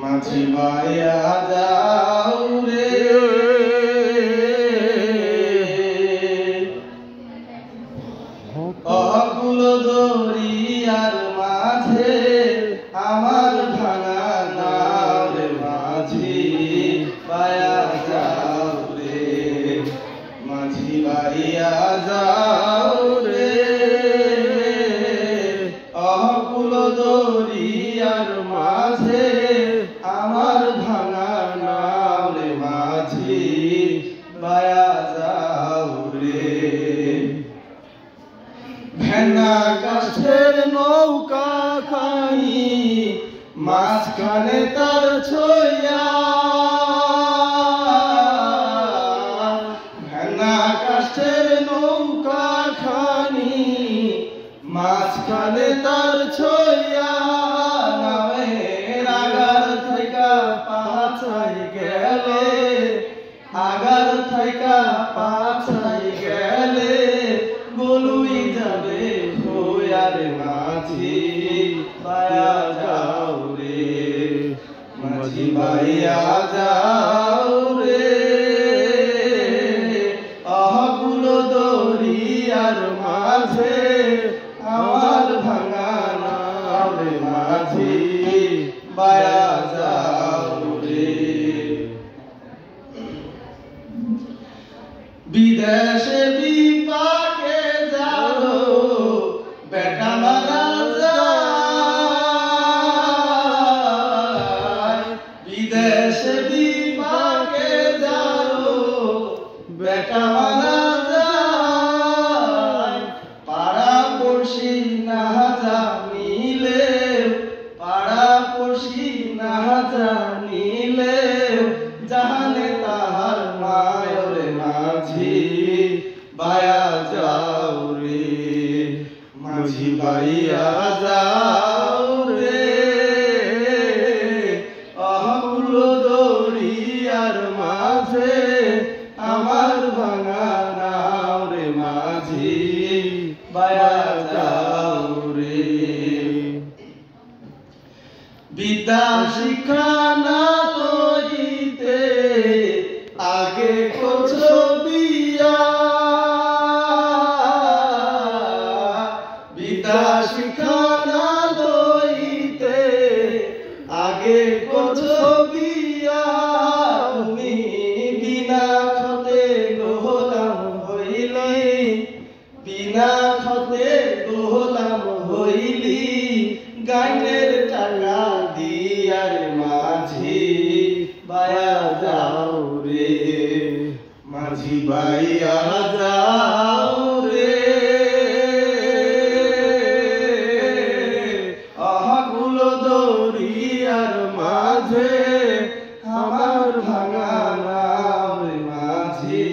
মাঝি ভাইয়া যাও রে অকুল দরিয়ার মাঝে আমার ভাঙা নাও রে মাঝি ভাইয়া যাও রে মাঝি ভাইয়া যাও রে অকুল দরিয়ার মাঝে আমার ভাঙা নাও রে মাঝি ভাইয়া যাও রে ভেনা কাঠের নৌকা খানি মাঝখানে তার ছইয়া ভেনা কাঠের নৌকা খানি মাঝখানে তার ছইয়া নামের আগার থাইকা পাছাই গেলে আগার থাইকা পাছাই গেলে বলুই যাবে হইয়ার মাঝি ভাইয়া যাও রে মাঝি ভাইয়া যাও রে অকুল দরিয়ার মাঝে আমার ভাঙা নাও রে মাঝি ভাইয়া যাও রে বিদেশে বিপাকে যাও বেটা মারা যায় বিদেশে বিপাকে যাও বেটা মারা যায় পাড়া পড়শি না জানিলে পাড়া পড়শি না জানিলে জানে তাহার মায়ের মাঝি ভাইয়া যাও রে মাঝি ভাইয়া যাও রে অকুল দরিয়ার মাঝে আমার ভাঙা নাও রে মাঝি ভাইয়া যাও রে বিদ্যা শিক্ষা না তৈরিতে আগে করছো বিয়া বিদ্যা শিক্ষা না তৈরিতে আগে করছো বিয়া তুমি বিনা খতে গোলাম হইলি বিনা খতে গোলাম হইলি গানের টাকা দিয়ার মাঝি ভাইয়া যাও রে মাঝি ভাইয়া যাও রে অকুল দরিয়ার মাঝে আমার ভাঙা নাও রে মাঝি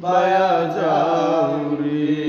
ভাইয়া যাও রে।